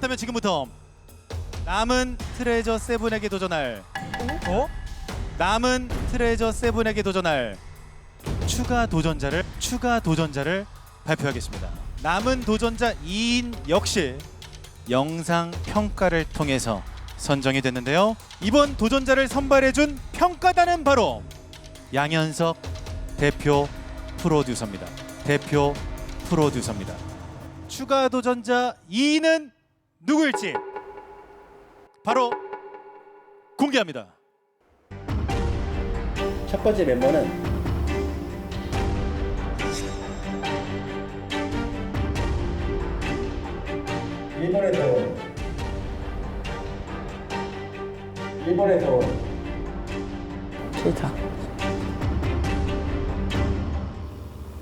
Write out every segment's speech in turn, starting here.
그렇다면 지금부터 남은 트레저 세븐에게 도전할 남은 트레저 세븐에게 도전할 추가 도전자를 발표하겠습니다. 남은 도전자 2인 역시 영상 평가를 통해서 선정이 됐는데요. 이번 도전자를 선발해준 평가단은 바로 양현석 대표 프로듀서입니다. 추가 도전자 2위는 누구일지 바로 공개합니다. 첫 번째 멤버는 일본에서 온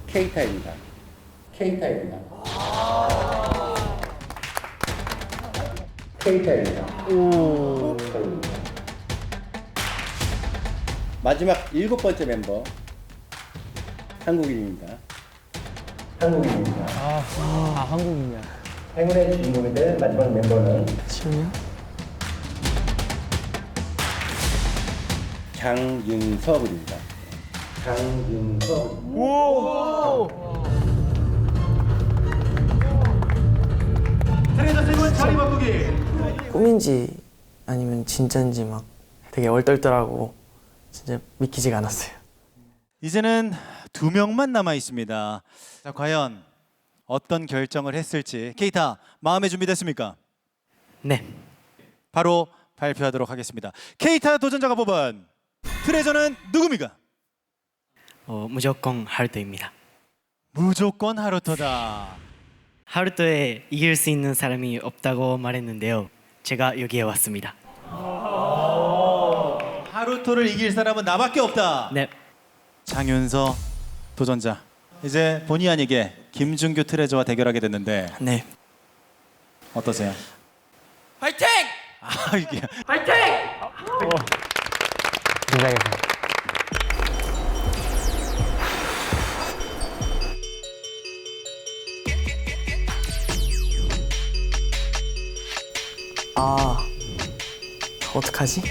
케이타입니다. 마지막 7번째 멤버 한국인입니다. 한국인이야. 행운의 주인공이 될 마지막 멤버는 지훈이요? 장윤석입니다. 트레저 세븐 자리 바꾸기. 꿈인지 아니면 진짜인지 막 되게 얼떨떨하고 진짜 믿기지가 않았어요. 이제는 2명만 남아 있습니다. 자, 과연 어떤 결정을 했을지 케이타 마음의 준비됐습니까? 네. 바로 발표하도록 하겠습니다. 케이타 도전자가 뽑은 트레저는 누굽니까? 무조건 하루토입니다. 무조건 하루토다. 하루토에 이길 수 있는 사람이 없다고 말했는데요. 제가 여기에 왔습니다. 하루토를 이길 사람은 나밖에 없다. 네. 장윤서 도전자. 이제 본의 아니게 김준규 트레저와 대결하게 됐는데 네. 어떠세요? 화이팅! 이게 긴장해서. 어떡하지?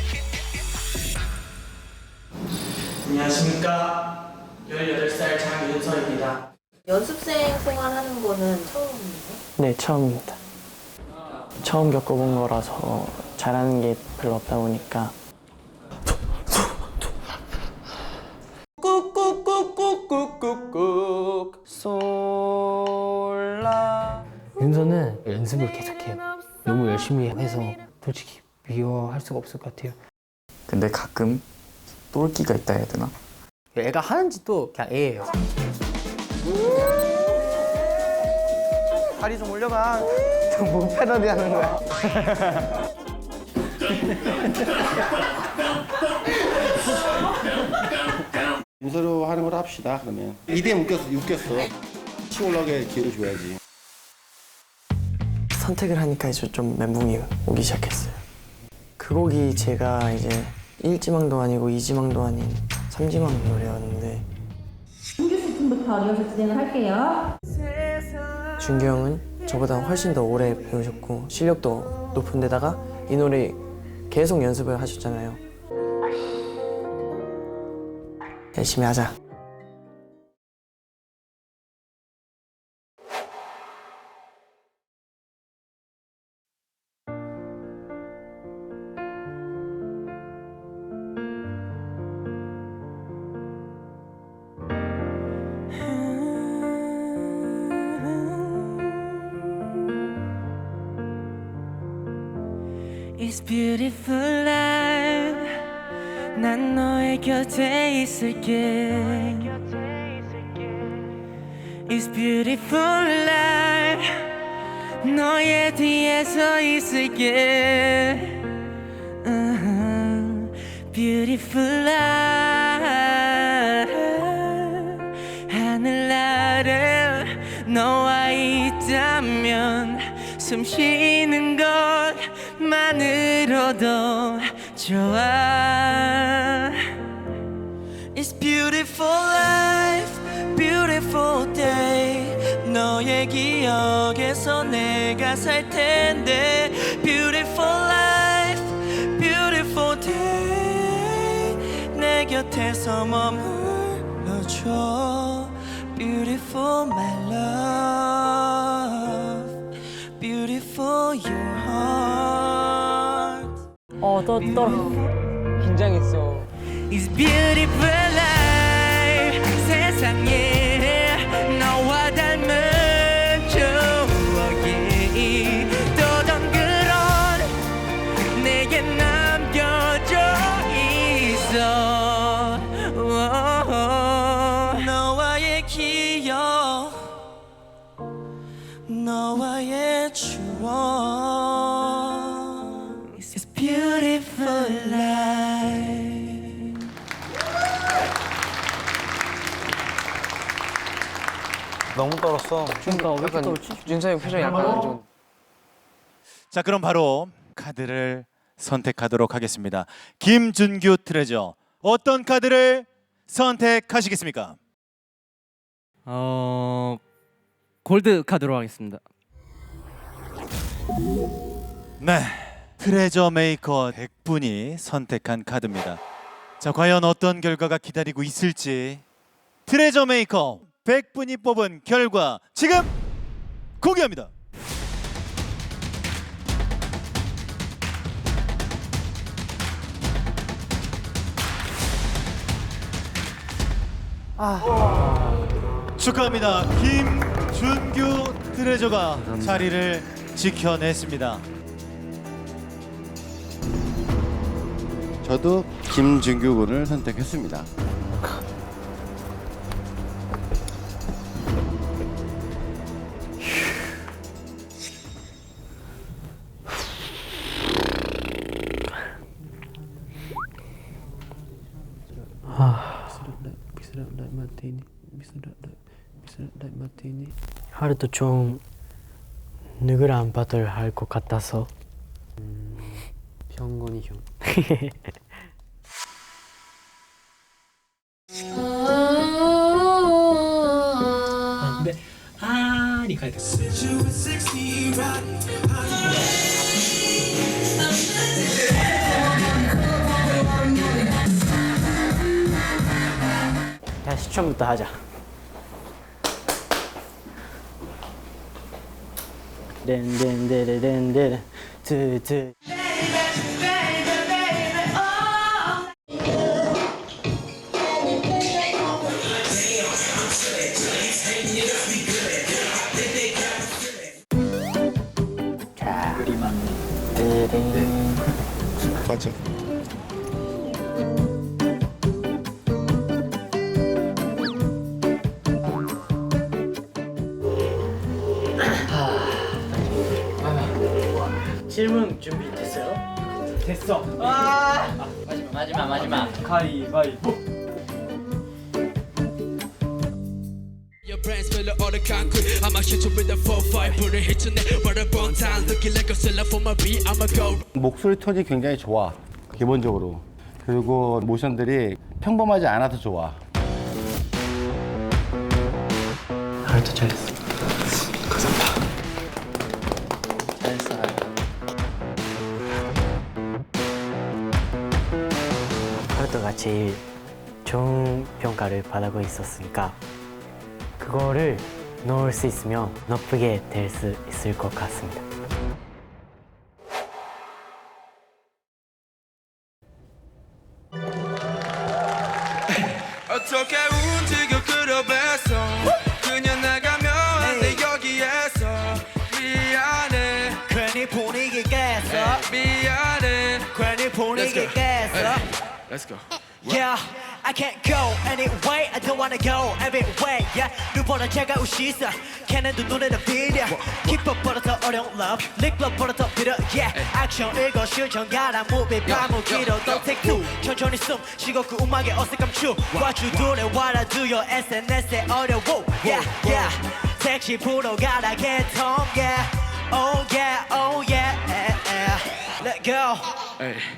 안녕하십니까. 18살 장윤서입니다. 연습생 생활하는 거는 처음이에요? 네, 처음입니다. 처음 겪어본 거라서 잘하는 게 별로 없다 보니까 꾹꾹꾹꾹꾹꾹꾹 솔라. 윤서는 연습을 계속해요. 너무 열심히 해서 솔직히 비교할 수가 없을 것 같아요. 근데 가끔 똘끼가 있다 해야 되나? 애가 하는 짓도 그냥 애예요. 다리 좀 올려봐. 뭐 패러디 하는 거야? 윤서로 하는 걸 합시다. 그러면 이대면 웃겼어. 치고 올라오게 기회를 줘야지. 선택을 하니까 이제 좀 멘붕이 오기 시작했어요. 그 곡이 제가 이제 1지망도 아니고 2지망도 아닌 3지망 노래였는데 준규 씨부터 리허설 진행을 할게요. 준규 형은 저보다 훨씬 더 오래 배우셨고 실력도 높은 데다가 이 노래 계속 연습을 하셨잖아요. 열심히 하자. It's beautiful life. 난 너의 곁에 있을게. It's beautiful life. 너의 뒤에 서 있을게. Beautiful life. 하늘 아래 너와 있다면 숨 쉬는 것만으로도 좋아. It's beautiful life, beautiful day. 너의 기억에서 내가 살 텐데 Beautiful life, beautiful day 내 곁에서 머물러줘 Beautiful my love, beautiful your heart 긴장했어. It's beautiful life 세상에 너와 닮은 추억이 또 덩그런 내게 남겨져 있어 너와의 기억 너와의 추억 It's beautiful life 너무 떨었어. 그러니까 왜 이렇게 떨지? 준서형 표정이 약간 안 좋은. 자, 그럼 바로 카드를 선택하도록 하겠습니다. 김준규 트레저, 어떤 카드를 선택하시겠습니까? 골드 카드로 하겠습니다. 네, 트레저 메이커 100분이 선택한 카드입니다. 자, 과연 어떤 결과가 기다리고 있을지 트레저 메이커 100분이 뽑은 결과 지금 공개합니다. 축하합니다. 김준규 트레저가 자리를 지켜냈습니다. 저도 김준규 군을 선택했습니다. 하루도 좀 누구랑 바틀 할 것 같아서 병건이 형. 네. 아니 가야 돼. 다시 처음부터 하자. 렌렌데레렌데레 드드. 자, 드링. 맞죠? 질문 준비됐어요? 됐어. 마지막. 가위바위보. Your brains fill all the concrete. I'ma hit you with a 4-5 불을 hitune. What a bomb time. Looking like a seller for my beat. I'ma go. 목소리 톤이 굉장히 좋아. 기본적으로. 그리고 모션들이 평범하지 않아서 좋아. 하루도 잘했어. 잘했어. 하루도가 제일 좋은 평가를 받고 있었으니까 그거를 넣을 수 있으면 높게 될 수 있을 것 같습니다. 어떻게 움직여 그려봤어. 그냥 나가면 안 돼 여기에서. 미안해. 괜히 분위기 깼어 미안해. 괜히 분위기 깼어 Let's go. Yeah, I can't go anyway. I don't wanna go everywhere. Yeah, 누구보다 차가운 시선. 걔네도 노래를 빌려. 힙합보다 더 어려운 love. 릭럽보다 더 비려. Yeah, 액션 읽어 실전 가라. 무비 파무기로 don't take two. 천천히 숨 쉬고 그 음악에 어색함 추. What you do, what I do, your SNS에 어려워. Yeah, yeah. 택시 부러 가라 개통. Yeah, oh yeah, oh yeah. Let go.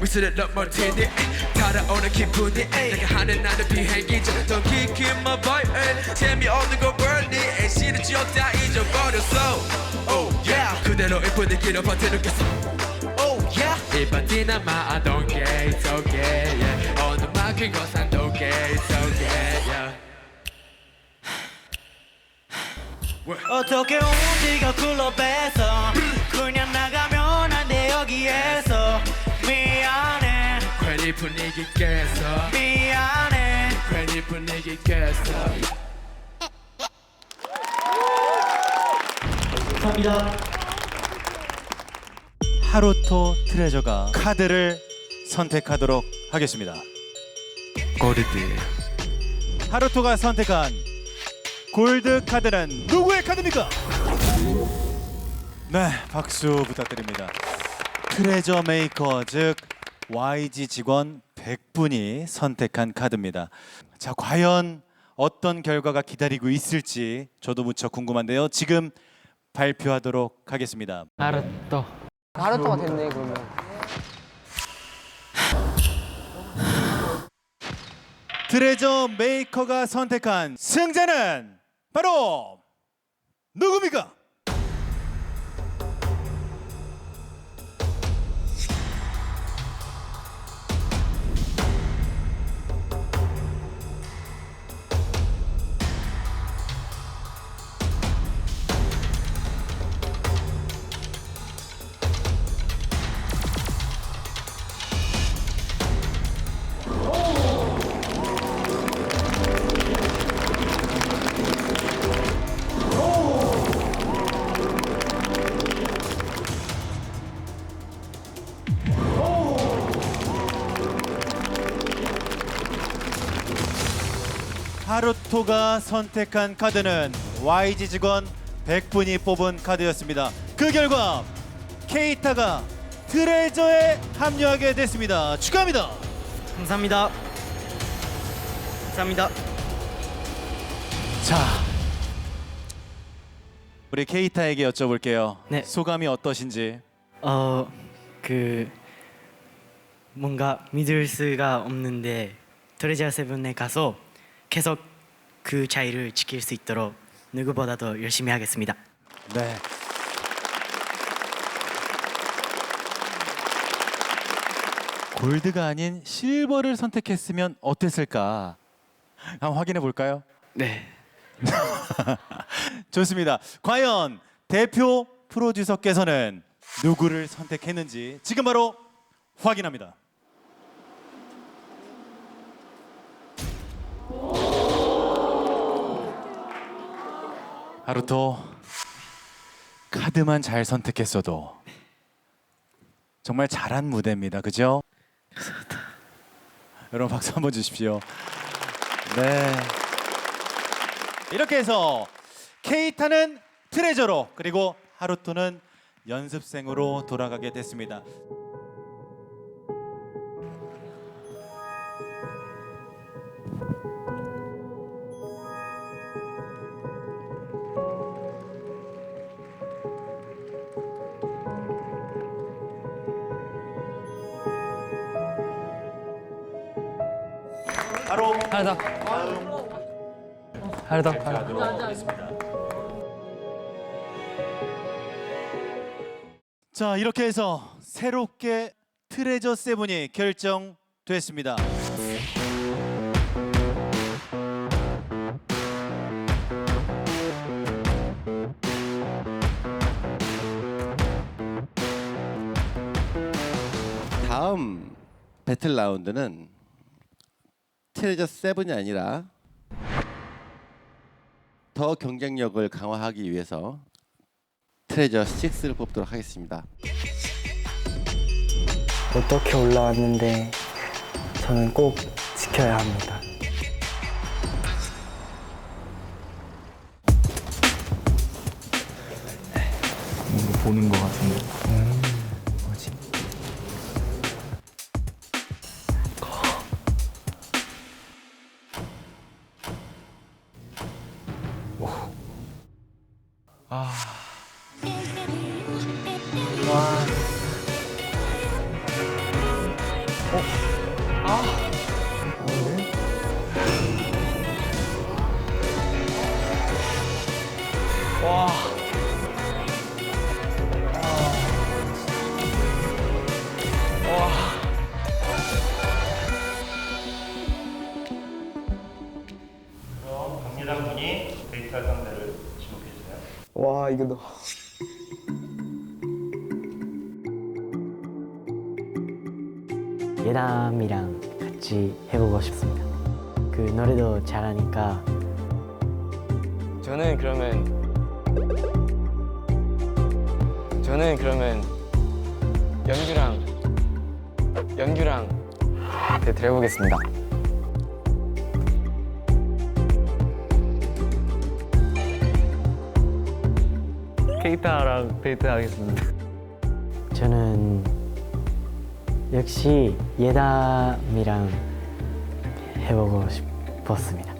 위스를 넘어뜨니 달아오는 기분이 내가 하는 나는 비행기죠. Don't kick in my vibe. 재미없는 거 벌니. 시는 지었다 이제 분위기로 버텨놓겠어 Oh yeah. 이 파티나마 I don't care it's okay yeah. 어느 만큼 거산도 okay it's okay yeah. 어떻게 움직여 클럽에서 그냥 나가면 안 돼 여기에서 미안해 괜히 분위기 깼어 미안해 괜히 분위기 깼어 하루토 트레저가 카드를 선택하도록 하겠습니다. 골드 하루토가 선택한 골드 카드는 누구의 카드입니까? 네, 박수 부탁드립니다. 트레저 메이커 즉 YG 직원 100분이 선택한 카드입니다. 자, 과연 어떤 결과가 기다리고 있을지 저도 무척 궁금한데요. 지금 발표하도록 하겠습니다. 나루토. 나루토가 됐네 그러면. 트레저 메이커가 선택한 승자는 바로 누굽니까? 하루토가 선택한 카드는 YG 직원 100분이 뽑은 카드였습니다. 그 결과 케이타가 트레저에 합류하게 됐습니다. 축하합니다. 감사합니다. 감사합니다. 자, 우리 케이타에게 여쭤볼게요. 네. 소감이 어떠신지. 그 뭔가 믿을 수가 없는데 트레저 세븐에 가서 계속 그 자리를 지킬 수 있도록 누구보다도 열심히 하겠습니다. 네. 골드가 아닌 실버를 선택했으면 어땠을까? 한번 확인해 볼까요? 네. 좋습니다. 과연 대표 프로듀서께서는 누구를 선택했는지 지금 바로 확인합니다. 하루토, 카드만 잘 선택했어도 정말 잘한 무대입니다. 그죠? 여러분 박수 한번 주십시오. 네. 이렇게 해서 케이타는 트레저로 그리고 하루토는 연습생으로 돌아가게 됐습니다. 바로 자, 이렇게 해서 새롭게 트레저 세븐이 결정됐습니다. 다음 배틀 라운드는 트레저 세븐이 아니라 더 경쟁력을 강화하기 위해서 트레저 6를 뽑도록 하겠습니다. 어떻게 올라왔는데 저는 꼭 지켜야 합니다. 보는 것 같은데. 뭐지? 와 이거 너. 예담이랑 같이 해보고 싶습니다. 그 노래도 잘하니까. 저는 그러면 연규랑 데이트를 해보겠습니다. 케이타랑 데이트 하겠습니다. 저는 역시 예담이랑 해보고 싶었습니다.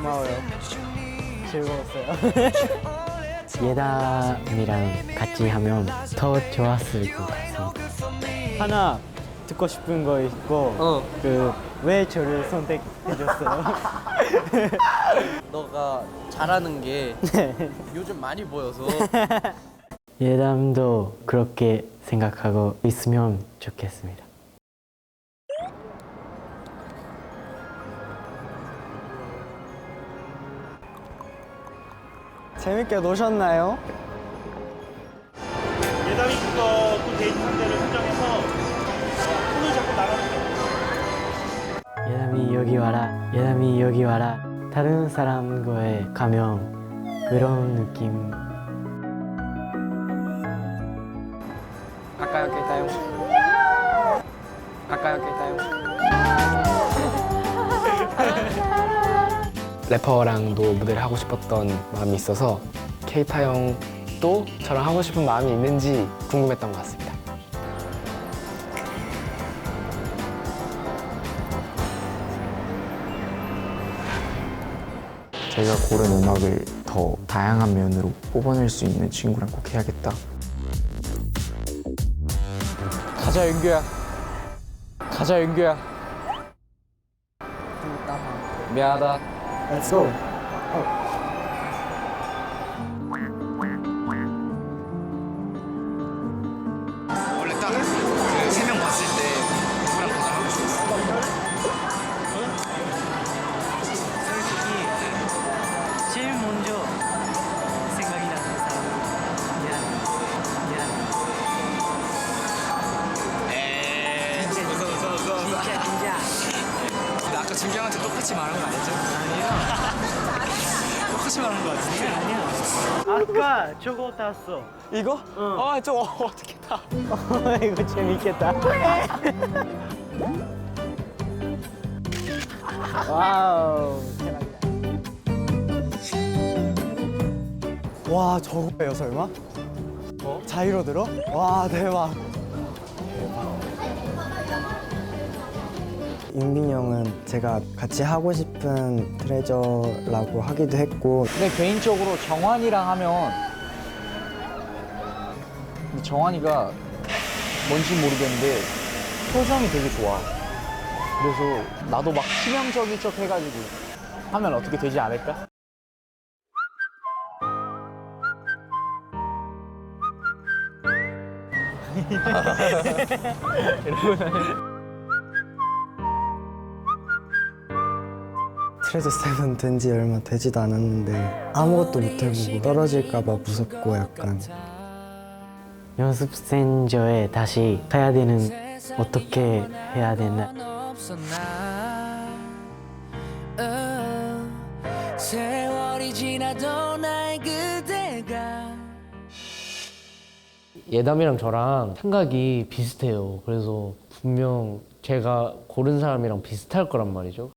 고마워요. 즐거웠어요. 예담이랑 같이 하면 더 좋았을 것 같습니다. 하나 듣고 싶은 거 있고 왜 저를 선택해줬어요? 너가 잘하는 게 요즘 많이 보여서. 예담도 그렇게 생각하고 있으면 좋겠습니다. 재밌게 노셨나요? 예담이부터 또 데이트 상대를 선정해서 손을 잡고 나가는 거예요. 예담이 여기 와라. 예담이 여기 와라. 다른 사람 거에 가면 그런 느낌. 갈까요, 케이타 형? 갈까요, 케이타 형? 래퍼랑도 무대를 하고 싶었던 마음이 있어서 케이타 형도 저랑 하고 싶은 마음이 있는지 궁금했던 것 같습니다. 제가 고른 음악을 더 다양한 면으로 뽑아낼 수 있는 친구랑 꼭 해야겠다. 가자, 윤규야. 가자, 윤규야. 미안하다. Let's go. 원래 딱 그 3명 봤을 때 누구랑 가장 하고 싶었어? 솔직히 제일 먼저 생각이 나는 사람은 진짜. 근데 아까 준경한테 똑같이 말한 거 아니죠? 아니요. 똑같이 말한 거 같은데? 아니야. 아까 저거 탔어. 이거? 아, 좀 어떻게 타? 이거 재밌겠다. 와우. 와 저거예요 설마? 자이로 들어? 와 대박. 윤빈이 형은 제가 같이 하고 싶은 트레저라고 하기도 했고, 근데 개인적으로 정환이랑 하면 근데 정환이가 뭔지 모르겠는데 표정이 되게 좋아. 그래서 나도 막 치명적인 척 해가지고 하면 어떻게 되지 않을까? 트레저 세븐 된 지 얼마 되지도 않았는데 아무것도 못 해보고 떨어질까봐 무섭고 약간. 연습생저에 다시 가야 되는 어떻게 해야 되나? 세월이 지나도 나의 그대가 예담이랑 저랑 생각이 비슷해요. 그래서 분명 제가 고른 사람이랑 비슷할 거란 말이죠.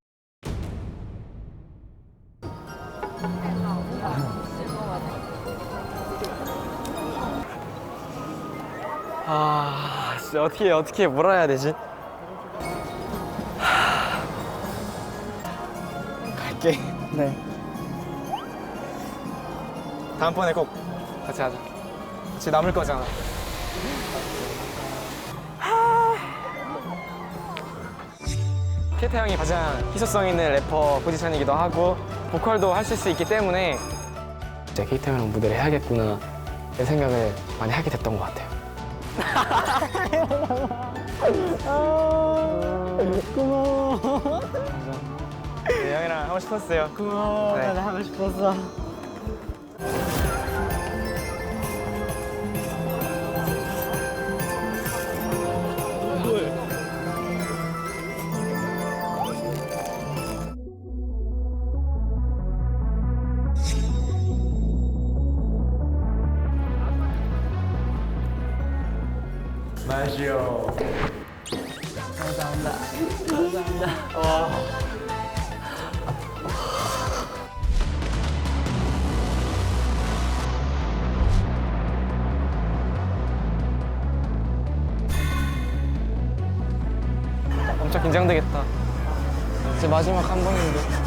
아 진짜 어떻게 뭐라 해야 되지? 오케이. 네. 다음번에 꼭 같이 하자. 같이 남을 거잖아. 케이타 형이 가장 희소성 있는 래퍼 포지션이기도 하고 보컬도 하실 수 있기 때문에 진짜 케이타 형이랑 무대를 해야겠구나 이런 생각을 많이 하게 됐던 것 같아요. 고마워. 네, 형이랑 하고 싶었어요. 고마워. 네. 나도 하고 싶었어. 마시오. 감사합니다. 감사합니다. 와. 엄청 긴장되겠다. 이제 마지막 한 번인데.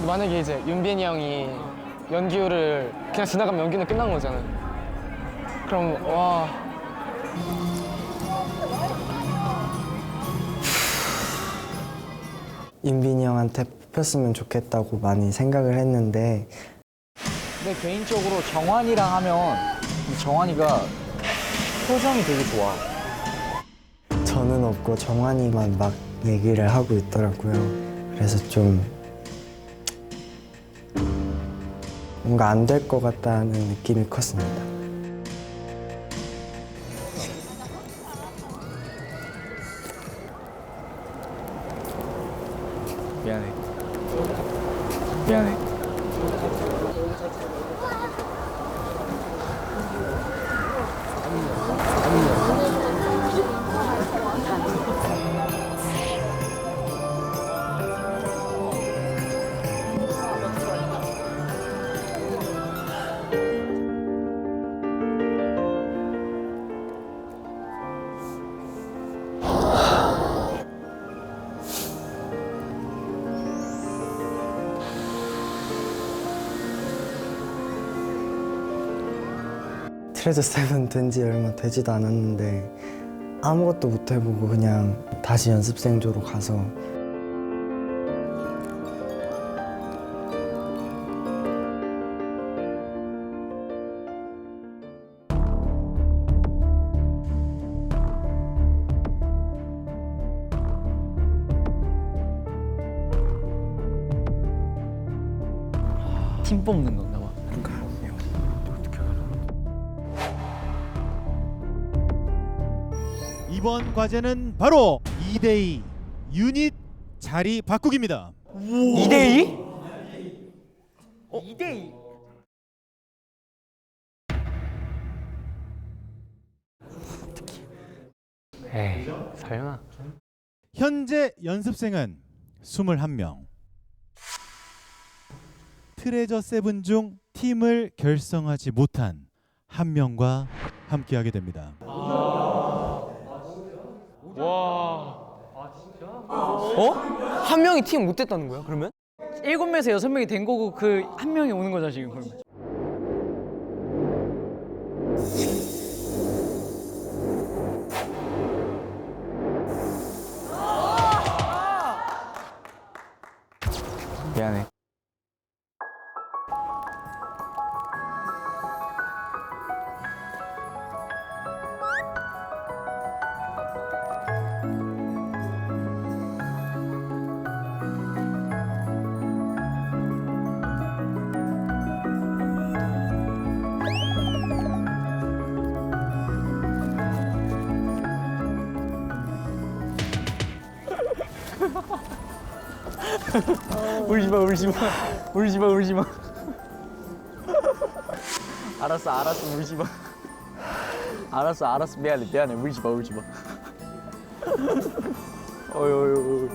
만약에 이제 윤빈이 형이 연기를 그냥 지나가면 연기는 끝난 거잖아요. 그럼 와. 윤빈이 형한테 뽑혔으면 좋겠다고 많이 생각을 했는데 근데 개인적으로 정환이랑 하면 정환이가 표정이 되게 좋아. 저는 없고 정환이만 막 얘기를 하고 있더라고요. 그래서 좀 뭔가 안 될 것 같다는 느낌이 컸습니다. 미안해. 미안해. 트레저 세븐 된 지 얼마 되지도 않았는데 아무것도 못 해보고 그냥 다시 연습생조로 가서 팀 뽑는 건가 봐. 이번 과제는 바로 2대2 유닛 자리 바꾸기입니다. 2대2? 2대2? 에이, 설마. 현재 연습생은 21명. 트레저 세븐 중 팀을 결성하지 못한 한 명과 함께하게 됩니다. 어? 한 명이 팀 못 됐다는 거야, 그러면? 7명에서 6명이 된 거고 그 한 명이 오는 거잖아, 지금 그러면. 미안해. 울지마, 울지마. 울지마, 울지마. 알았어, 울지마. 알았어, 미안해, 울지마, 울지마. 어이.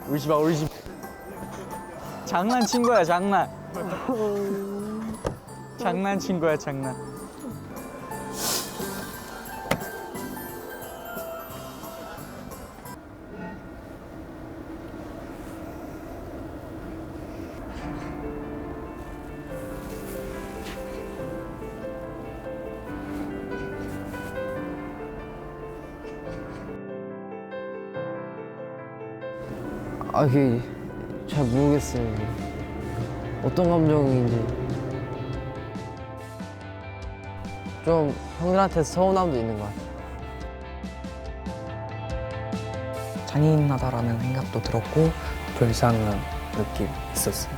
울지 마, 울지 마. 장난친 거야, 장난. 장난친 거야, 장난. 그게 잘 모르겠어요. 어떤 감정인지. 좀 형들한테 서운함도 있는 것 같아요. 잔인하다라는 생각도 들었고 불쌍한 느낌 있었어요.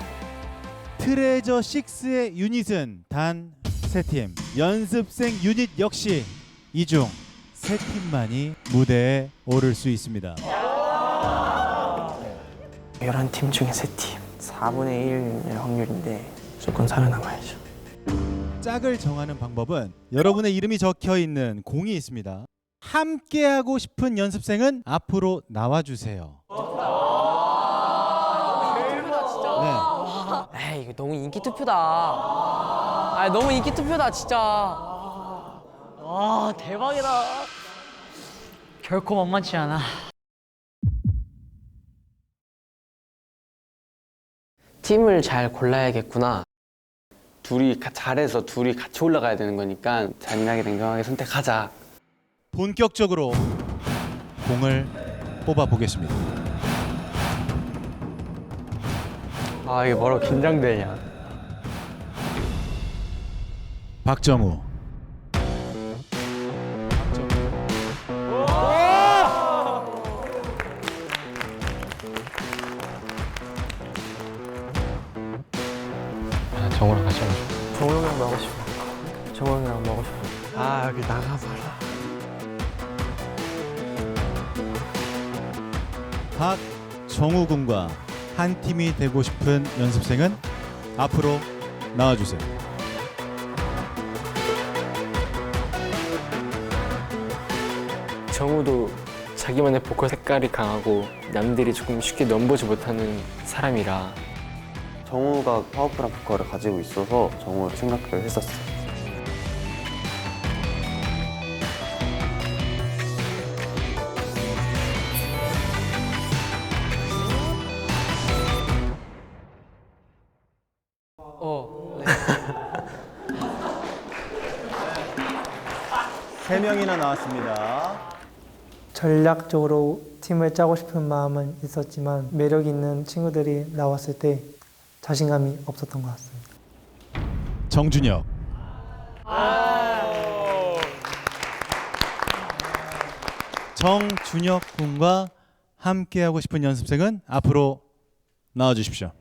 트레저 6의 유닛은 단 3팀. 연습생 유닛 역시 이 중 3팀만이 무대에 오를 수 있습니다. 11팀 중에 3팀. 4분의 1의 확률인데 무조건 살아남아야죠. 짝을 정하는 방법은 여러분의 이름이 적혀 있는 공이 있습니다. 함께하고 싶은 연습생은 앞으로 나와주세요. 에이, 이거 너무 인기 투표다. 너무 인기 투표다, 진짜. 와, 대박이다. 결코 만만치 않아. 팀을 잘 골라야겠구나. 둘이 잘해서 둘이 같이 올라가야 되는 거니까 잔인하게 냉정하게 선택하자. 본격적으로 공을 뽑아 보겠습니다. 이게 뭐라고 긴장되냐. 박정우. 정우랑 같이 하고 싶어. 정우 형이랑 나가고 싶어. 정우 형이랑 나가고 싶어. 여기 나가봐라. 박정우 군과 한 팀이 되고 싶은 연습생은 앞으로 나와주세요. 정우도 자기만의 보컬 색깔이 강하고 남들이 조금 쉽게 넘보지 못하는 사람이라 정우가 파워풀한 보컬을 가지고 있어서 정우를 생각을 했었어요. 세 명이나 나왔습니다. 전략적으로 팀을 짜고 싶은 마음은 있었지만 매력 있는 친구들이 나왔을 때 자신감이 없었던 것 같습니다. 정준혁. 정준혁 군과 함께하고 싶은 연습생은 앞으로 나와주십시오.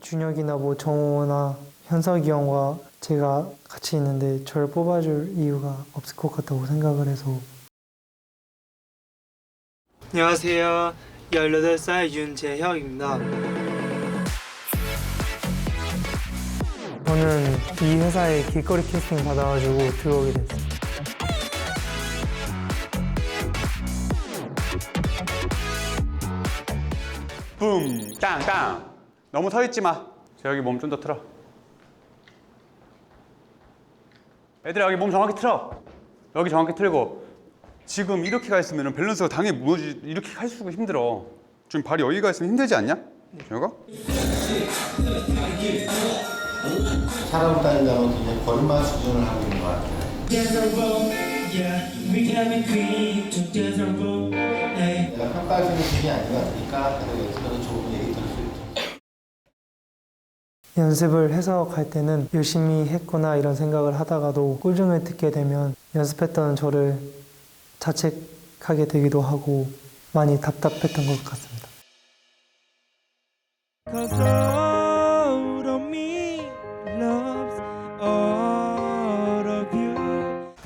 준혁이나 뭐 정우나 현석이 형과 제가 같이 있는데 저를 뽑아줄 이유가 없을 것 같다고 생각을 해서. 안녕하세요. 18살 윤재혁입니다. 저는 이 회사에 길거리 캐스팅 받아가지고 들어오게 됐어요. 붐, 땅. 너무 서 있지 마. 여기 몸 좀 더 틀어. 얘들아 여기 몸 정확히 틀어. 여기 정확히 틀고. 지금 이렇게 가 있으면 밸런스가 당연히 무너지. 이렇게 할 수가 힘들어. 좀 발이 여기가 있으면 힘들지 않냐? 여기가? 사람 따윈다는 이제 걸음마 수준을 하고 있는 것 같아요. 내가 평가할 수 있는 분이 아닌 것 같으니까 그래도 여기서는 좋은 얘기 들을 수 있죠. 연습을 해서 갈 때는 열심히 했구나 이런 생각을 하다가도 꿀중을 듣게 되면 연습했던 저를 자책하게 되기도 하고 많이 답답했던 것 같습니다.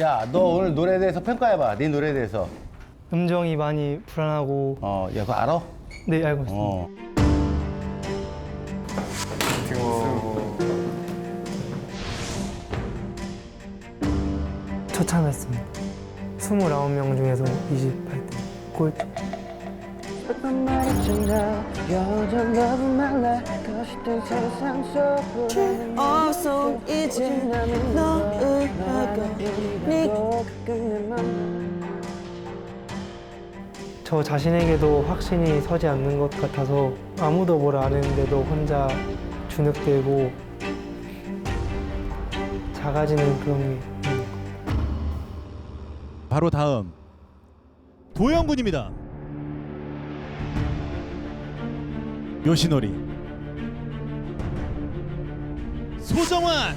야, 너 오늘 노래에 대해서 평가해봐. 네 노래에 대해서. 음정이 많이 불안하고. 야, 그거 알아? 네, 알고 있습니다. 처참했습니다. 29명 중에서 28등 꼴찌. 어서 이제 너를 저 자신에게도 확신이 서지 않는 것 같아서 아무도 뭘 안 했는데도 혼자 주눅들고 작아지는 그런 게 있는 것 같아요. 바로 다음 도영군입니다. 요시노리, 소정환.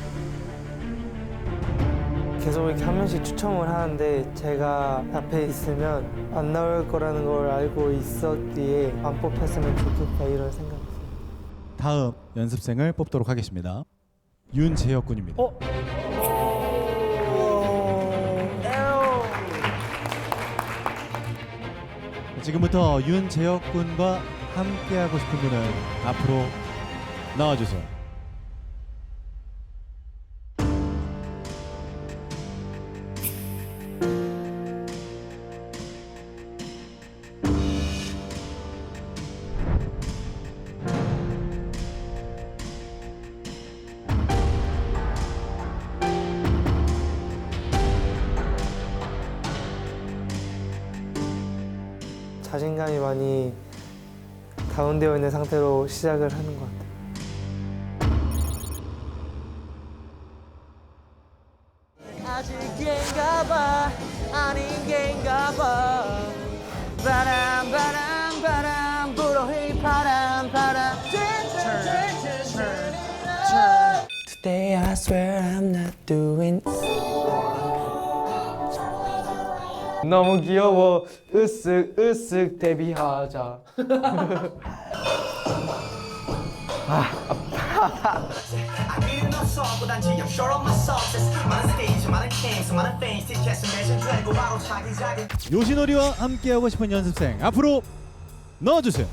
계속 이렇게 한 명씩 추첨을 하는데 제가 앞에 있으면 안 나올 거라는 걸 알고 있었기에 안 뽑혔으면 좋겠다 이런 생각이었어요. 다음 연습생을 뽑도록 하겠습니다. 윤재혁군입니다. 지금부터 윤재혁군과 함께하고 싶은 분은 앞으로 나와주세요. 자신감이 많이 다운되어 있는 상태로 시작을 하는 것 같아요. 아직인가봐 아닌 게인가봐 바람 불어 휘파람 바람 Today I swear I'm not doing. 너무 귀여워. 으쓱 데뷔하자. 요시노리와 함께하고 싶은 연습생 앞으로 넣어주세요.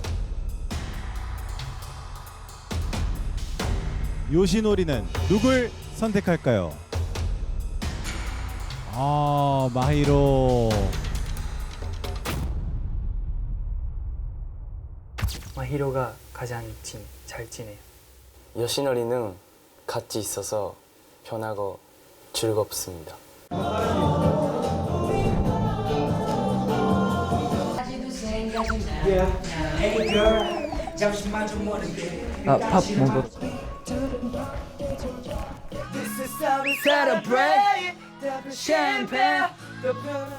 요시노리는 누굴 선택할까요? 마히로. 마히로가 가장 잘 지내요. 요시노리는 같이 있어서 편하고 즐겁습니다. 팝 먹어.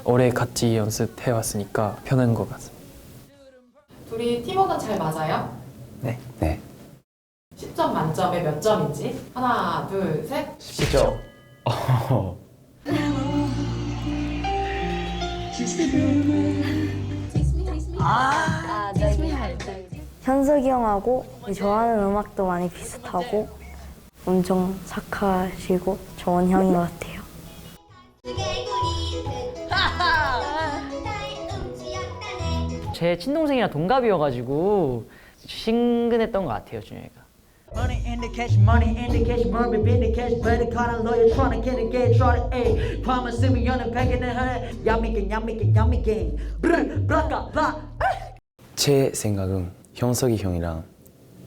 오래 같이 연습해 왔으니까 편한 것 같습니다. 둘이 팀워크는 잘 맞아요? 네. 10점 만점에 몇 점인지? 하나, 둘, 셋. 10점. 현석이 형하고 좋아하는 음악도 많이 비슷하고 엄청 착하시고 좋은 형인 것 같아요. 제 친동생이랑 동갑이어가지고 친근했던 것 같아요, 준혁이가. Money in the cash, money in the cash, money in the cash. Better call a lawyer, tryna get a gay, tryna a. Promise me on the back in the head. Yummy gang. Blocka, block. 제 생각은 현석이 형이랑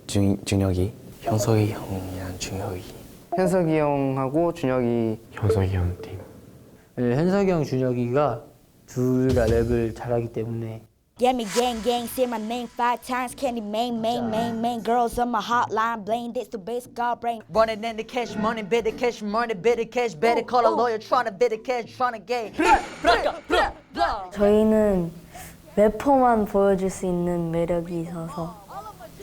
준혁이. 현석이 형이랑 준혁이. 현석이 형하고 준혁이. 현석이 형 팀. 네, 현석이 형, 준혁이가 둘 다 랩을 잘하기 때문에. Get me gang, say my name 5 times. Candy main. Girls on my hotline, blame this to base god brain. Running in the cash, money, better cash, money, better cash. Better call a lawyer, tryna better cash, tryna get. 저희는 래퍼만 보여줄 수 있는 매력이 있어서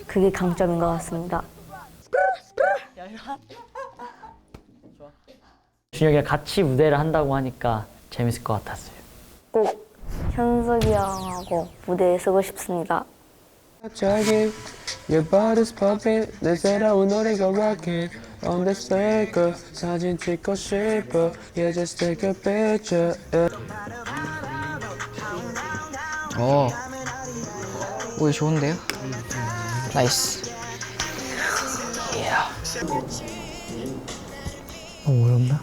그게 강점인 것 같습니다. 준혁이랑 같이 무대를 한다고 하니까 재밌을 것 같았어요. 꼭 현석이 형하고 무대에 서고 싶습니다. 갑자기 your body's popping 내 새로운 노래가 rocking on the speaker 사진 찍고 싶어 yeah just take a picture 오늘 좋은데요? 나이스. 너무 어렵나?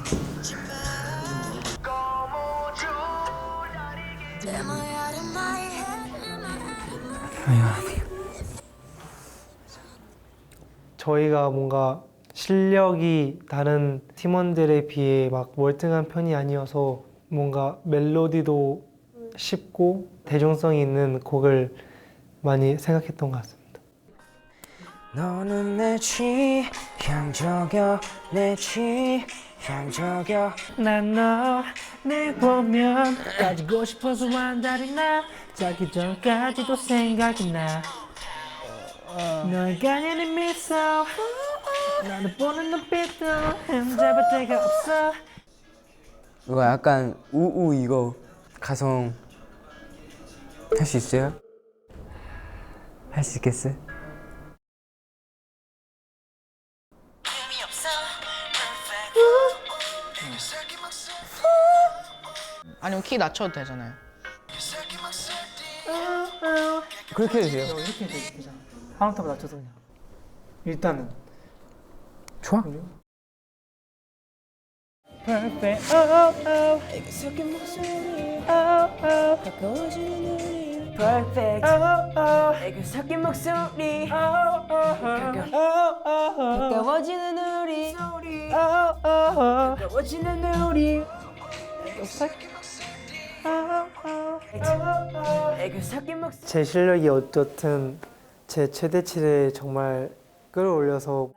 저희가 뭔가 실력이 다른 팀원들에 비해 막 월등한 편이 아니어서 뭔가 멜로디도 쉽고 대중성이 있는 곡을 많이 생각했던 것 같습니다. 너는 내 취향저격 내 취향저격 난 너를 보면 가지고 싶어서 한달이 나 자기 전까지도 생각이 나 너의 가녀린 미소 나를 보는 눈빛도 흠잡을 데가 없어. 이거 약간 우우 이거 가성 할 수 있어요? 할 수 있겠어? 아니면 키 낮춰도 되잖아요. 그렇게 해주세요. 이렇게 되잖아. 한 옥타브 낮춰서 그냥. 일단은. 좋아. Perfect. 섞인 목소리. 가까워지는 우리. Perfect. 애교 섞인 목소리. 가까워지는 우리. 가까워지는 우리. 애교 섞인 목소리. 제 실력이 어떻든 제 최대치를 정말 끌어올려서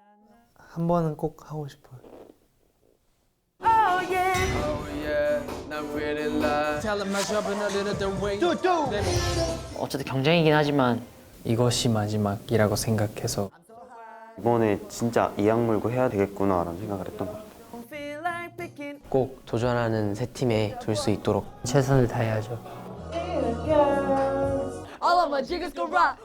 한 번은 꼭 하고 싶어요. 어쨌든 경쟁이긴 하지만 이것이 마지막이라고 생각해서 이번에 진짜 이악 물고 해야 되겠구나라는 생각을 했던 것 같아요. 꼭 도전하는 세 팀에 들 수 있도록 최선을 다해야죠. All of my jiggers go rock.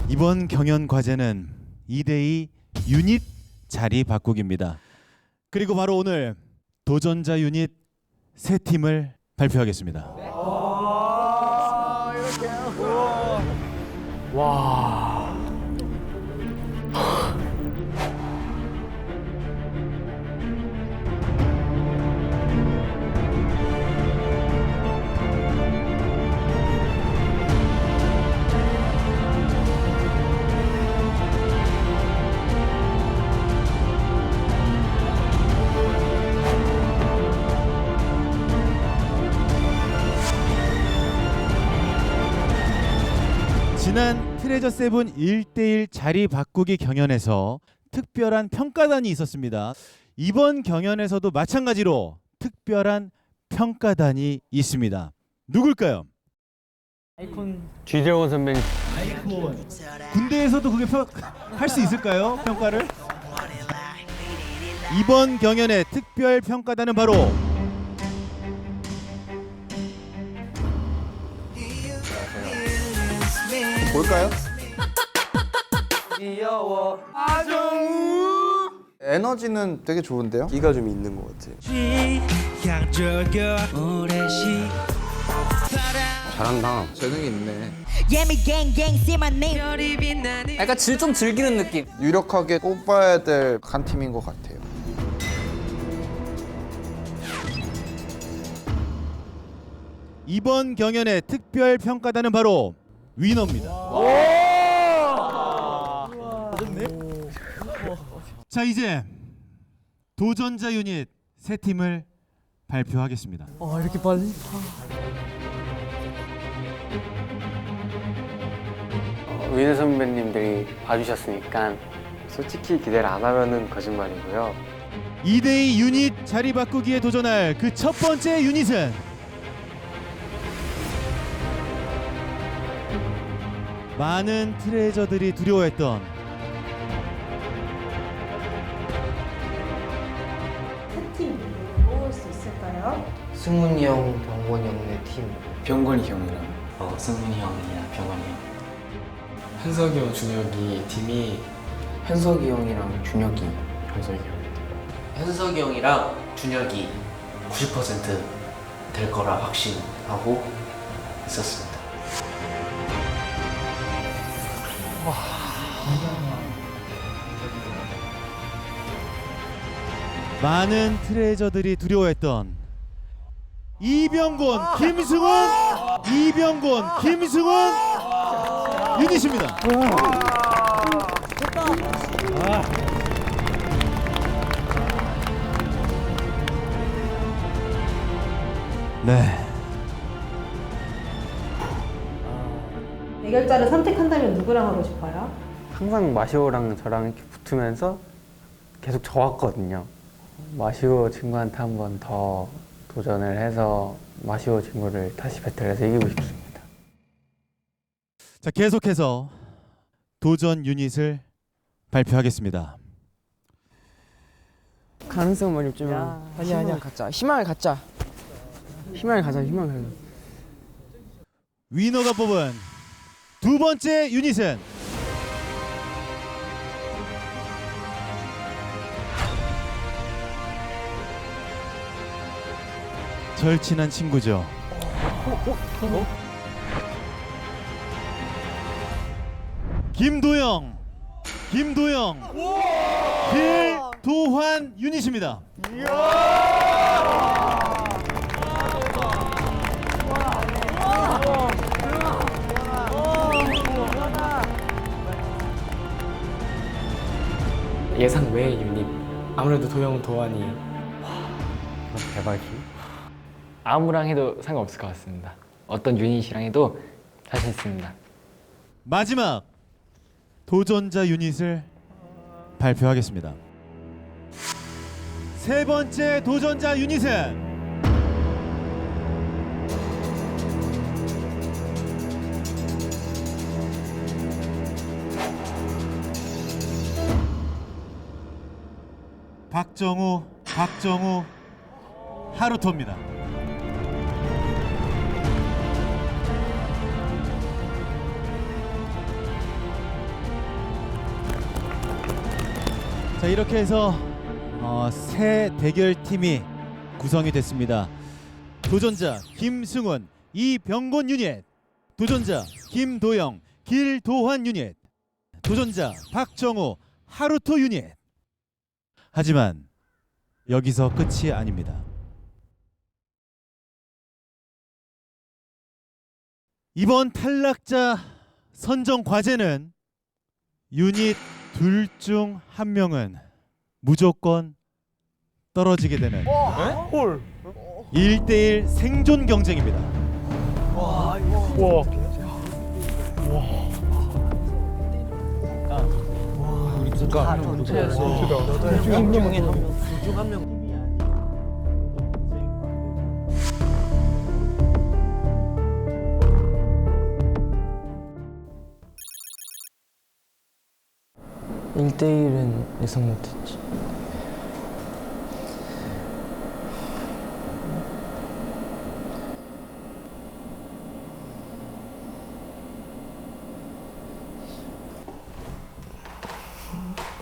이번 경연 과제는 2대2 유닛 자리 바꾸기입니다. 그리고 바로 오늘 도전자 유닛 세 팀을 발표하겠습니다. 와. 지난 트레저 세븐 1대1 자리 바꾸기 경연에서 특별한 평가단이 있었습니다. 이번 경연에서도 마찬가지로 특별한 평가단이 있습니다. 누굴까요? 쥐재원 선배님. 군대에서도 그게 할 수 있을까요? 평가를? 이번 경연의 특별 평가단은 바로 볼까요? 귀여워. 에너지는 되게 좋은데요? 기가 좀 있는 것 같아요. 잘한다. 재능이 있네. 약간 좀 즐기는 느낌. 유력하게 뽑아야 될 한 팀인 것 같아요. 이번 경연의 특별 평가단은 바로 위너입니다. 자, 이제 도전자 유닛 세 팀을 발표하겠습니다. 이렇게 빨리? 위너 선배님들이 봐주셨으니까 솔직히 기대를 안 하면은 거짓말이고요. 2대2 유닛 자리 바꾸기에 도전할 그 첫 번째 유닛은 많은 트레저들이 두려워했던 팀 모을 수 있을까요? 승문이 형, 병건이 형네 팀. 병건이 형이랑 승문이 형이랑 병건이 형. 현석이 형, 준혁이 팀이 현석이 형이랑 준혁이. 현석이 형. 현석이 형이랑 준혁이. 90%될 거라 확신하고 있었습니다. 많은 트레저들이 두려워했던 이병곤, 김승훈, 유닛입니다. 네. 대결자를 선택한다면 누구랑 하고 싶어요? 항상 마시오랑 저랑 이렇게 붙으면서 계속 져왔거든요. 마시오 친구한테 한 번 더 도전을 해서 마시오 친구를 다시 배틀해서 이기고 싶습니다. 자, 계속해서 도전 유닛을 발표하겠습니다. 가능성 많이 없지만 아니야. 갖자. 희망을 갖자. 희망을 가자. 위너가 뽑은 두 번째 유닛은 절친한 친구죠. 김도영, 길도환 유닛입니다. 예상 외의 유닛. 아무래도 도영, 도환이 대박이. 아무랑 해도 상관없을 것 같습니다. 어떤 유닛이랑 해도 자신 있습니다. 마지막 도전자 유닛을 발표하겠습니다. 세 번째 도전자 유닛은 박정우, 하루토입니다. 자, 이렇게 해서 새 대결팀이 구성이 됐습니다. 도전자 김승훈, 이병곤 유닛, 도전자 김도영, 길도환 유닛, 도전자 박정우, 하루토 유닛. 하지만 여기서 끝이 아닙니다. 이번 탈락자 선정 과제는 유닛 둘 중 한 명은 무조건 떨어지게 되는 1대1 생존 경쟁입니다. (1대1은) 예상 못했지.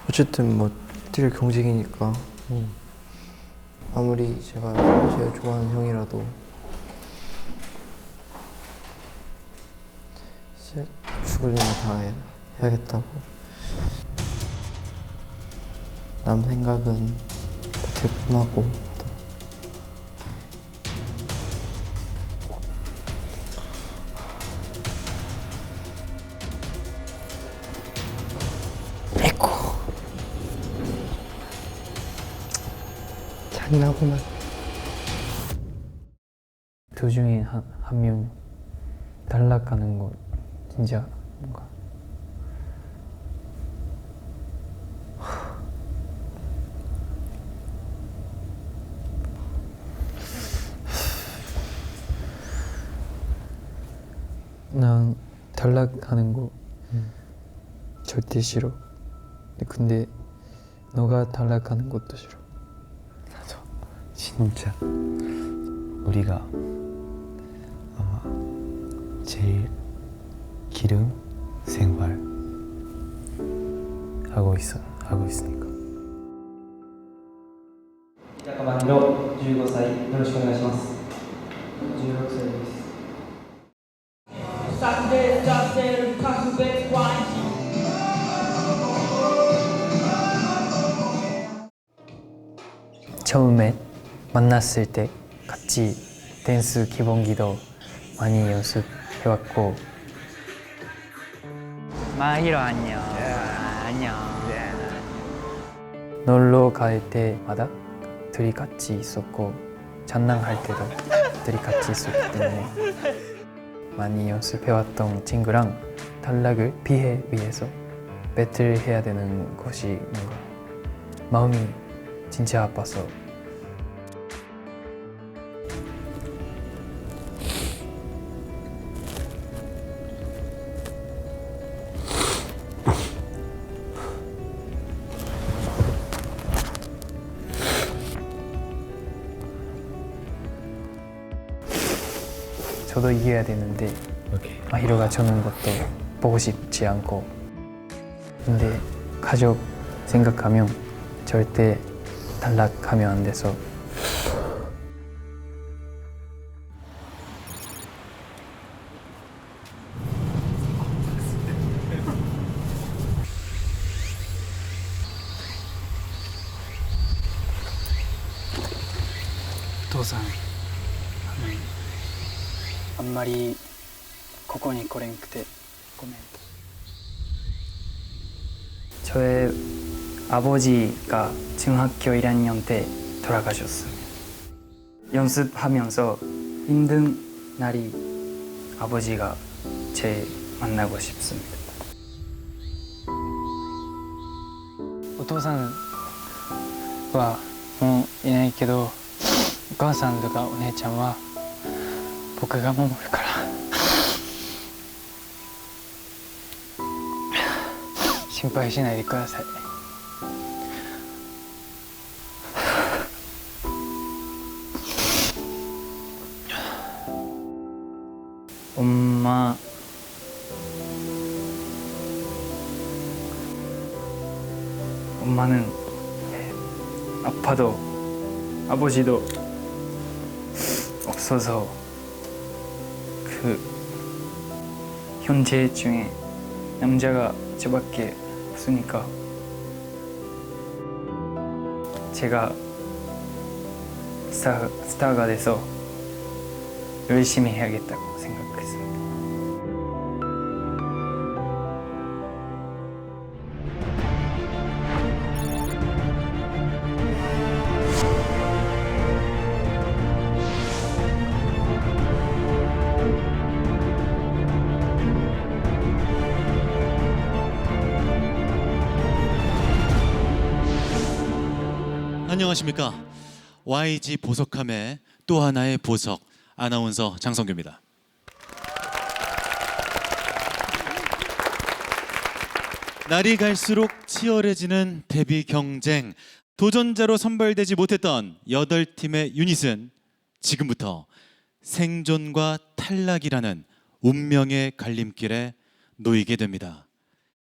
어쨌든 뭐 뛸 경쟁이니까 아무리 제가 좋아하는 형이라도 이제 죽을 일은 다 해야겠다고. 남 생각은 대뿐하고 에코 잔인하구만. 두 중에 한 명 탈락하는 거 진짜 뭔가 난 탈락하는 거 절대 싫어. 근데 너가 탈락하는 것도 싫어. 나도 진짜 우리가 아마 제일 기름 생활 하고 있으니까. 잠깐 만들어 15歳よろしくお願いします16歳です 싼데 짠데 각국의 관심 처음에 만났을 때 같이 댄스 기본기도 많이 연습해왔고 마히로 안녕 안녕 놀러 갈 때마다 둘이 같이 있었고 장난할 때도 둘이 같이 있었기 때문에 많이 연습해왔던 친구랑 탈락을 피해 위해서 배틀해야 되는 것이 뭔가 마음이 진짜 아파서 저도 이겨야 되는데 마히로가 져는 것도 보고 싶지 않고 근데 가족 생각하면 절대 탈락하면 안 돼서 도산あんまりここに来れんくてごめん 저의 아버지가 중학교 1학년 때 돌아가셨습니다. 연습하면서 힘든 날이 아버지가 제일 만나고 싶습니다. お父さんはもういないけどお母さんとかお姉ちゃんは僕が守るから心配しないでください 엄마 엄마는 아빠도 아버지도 없어서 그 현재 중에 남자가 저밖에 없으니까 제가 스타가 돼서 열심히 해야겠다고 생각했습니다. 안녕하십니까. YG 보석함의 또 하나의 보석 아나운서 장성규입니다. 날이 갈수록 치열해지는 데뷔 경쟁. 도전자로 선발되지 못했던 8팀의 유닛은 지금부터 생존과 탈락이라는 운명의 갈림길에 놓이게 됩니다.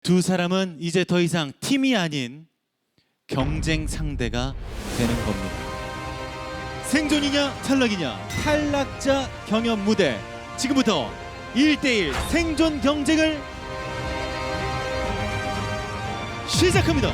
두 사람은 이제 더 이상 팀이 아닌 경쟁 상대가 되는 겁니다. 생존이냐 탈락이냐 탈락자 경연 무대 지금부터 1대1 생존 경쟁을 시작합니다.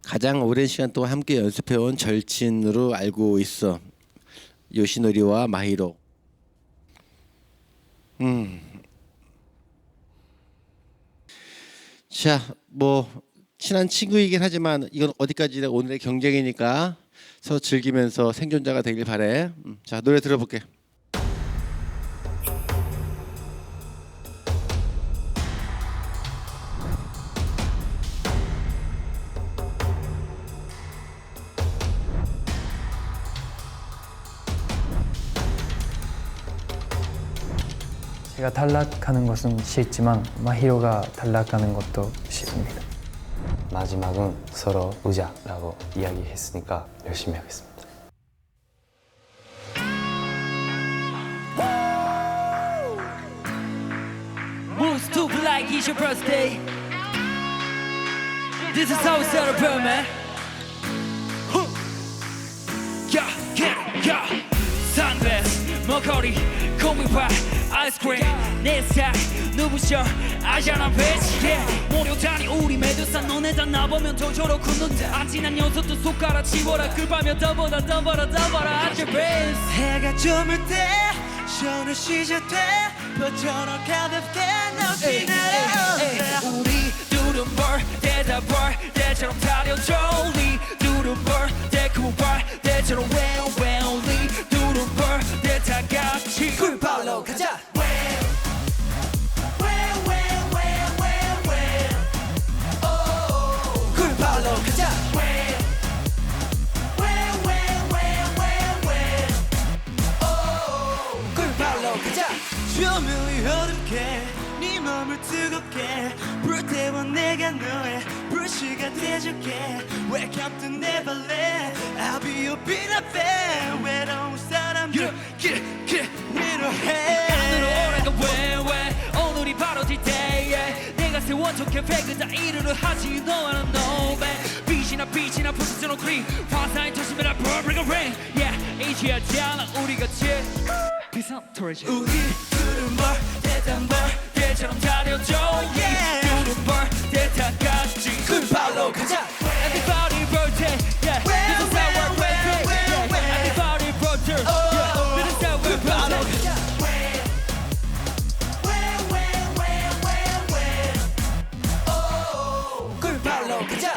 가장 오랜 시간 동안 함께 연습해온 절친으로 알고 있어. 요시노리와 마히로. 자, 뭐 친한 친구이긴 하지만 이건 어디까지나 오늘의 경쟁이니까 서로 즐기면서 생존자가 되길 바래. 자, 노래 들어볼게. 제가 탈락하는 것은 싫지만 마히로가 탈락하는 것도 싫습니다. 마지막은 서로 의자라고 이야기했으니까 열심히 하겠습니다. like it's your birthday. This is how we celebrate, man. Yeah, yeah, yeah. Sunglass, 목걸이, 고민파, 아이스크림, 내 스타일 누구셔? 아시아나 bitch, yeah. 모려다니 우리 매두산 너네다 나보면 도저로 굳는다. 안 친한 녀석도 손가락 치워라. 급하면 더보다 아주 best. 해가 저물 때 쇼는 시작돼. 버처럼 가볍게 널 날아올라. 우리 둘은 벌떼다 벌떼처럼 달려줘. 우리 둘은 벌떼 벌떼처럼 well 우리 둘은 벌떼 다 같이 굴발로 가자. 굴발로 가자. 굴발로 가자. 조명이 어둡게 네 맘을 뜨겁게 불태워 내가 너의 불씨가 돼줄게. Wake up to never let I'll be your beloved. 외로운 사람들 위로해. 안으로 오라가 왜 오늘이 바로 D-Day. 내가 세워둔 계획은 다 이루려 하지. 너와는 no man. 빛이나 포지션 그린 화사의 도심이라 perfect rain. Yeah 이지하지 않아 우리 같이 비상 터지. 우리 둘은 벌떼다 벌떼처럼 달려줘. Yeah 둘은 벌떼 다 같이 굴발로 가자. Everybody birthday, yeah. This is our birthday, yeah. Everybody birthday, yeah. This is our birthday. 굴발로 가자.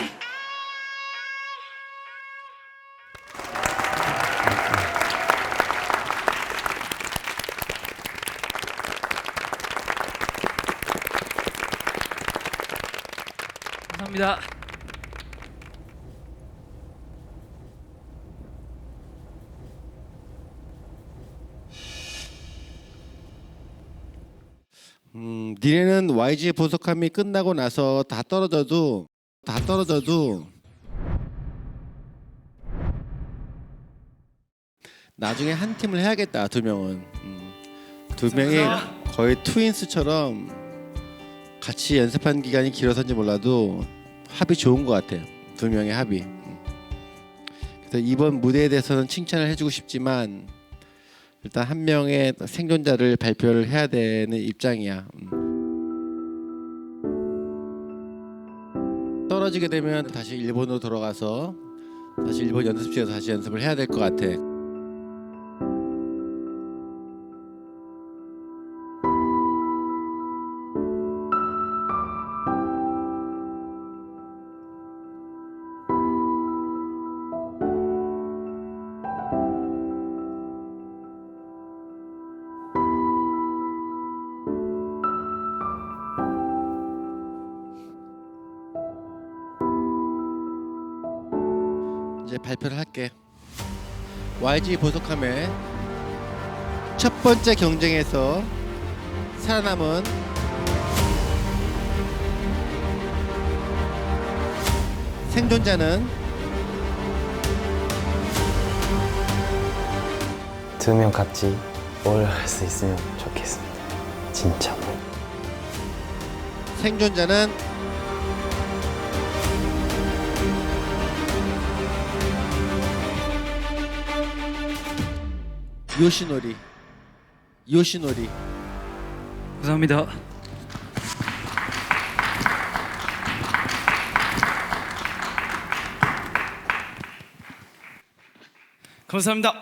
감사합니다. 니네는 YG 보석함이 끝나고 나서 다 떨어져도 나중에 한 팀을 해야겠다. 두 명은 두 명이 거의 트윈스처럼 같이 연습한 기간이 길어서인지 몰라도 합이 좋은 것 같아요. 두 명의 합이. 그래서 이번 무대에 대해서는 칭찬을 해주고 싶지만 일단 한 명의 생존자를 발표를 해야 되는 입장이야. 떨어지게 되면 다시 일본으로 돌아가서 다시 일본 연습실에서 다시 연습을 해야 될 것 같아. 이제 발표를 할게. YG 보석함의 첫 번째 경쟁에서 살아남은 생존자는 2명 같이 올라갈 수 있으면 좋겠습니다. 진짜. 생존자는 요시노리. 감사합니다. 감사합니다.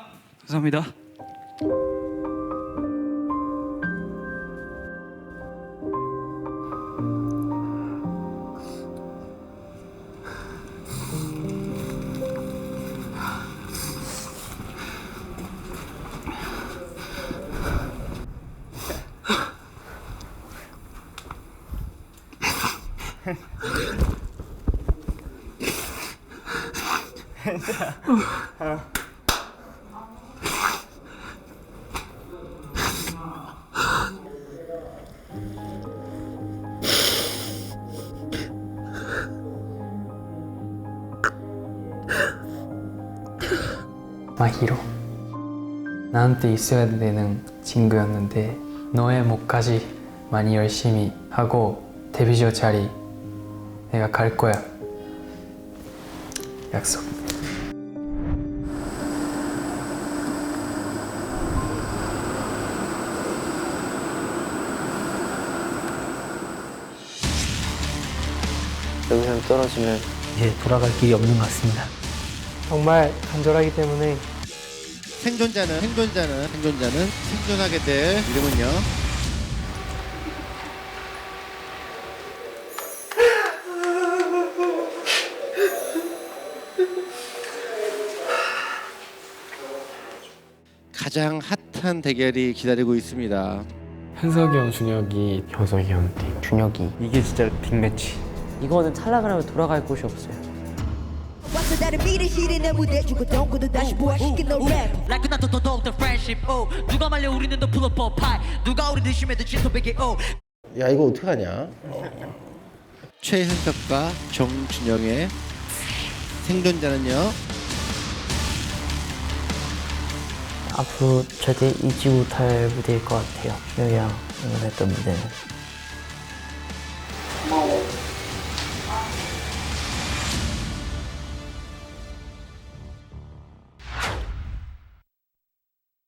마히로 나한테 있어야 되는 친구였는데 너의 목까지 많이 열심히 하고 데뷔쇼 자리 내가 갈 거야. 약속. 여기서 떨어지면 이제 돌아갈 길이 없는 것 같습니다. 정말 간절하기 때문에 생존자는 생존하게 될 이름은요. 가장 핫한 대결이 기다리고 있습니다. 현석이 형, 준혁이, 현석이 형, 준혁이. 이게 진짜 빅매치. 이거는 탈락을 하면 돌아갈 곳이 없어요. Like not to the friendship. Oh, 누가 말려 우리는 더 pull up a pie. 누가 우리 드시면 진짜 베개. Oh. 야 이거 어떡하냐? 최현석과 정준영의 생존자는요. 앞으로 절대 잊지 못할 무대일 것 같아요. 준혁이랑 응원했던 무대는.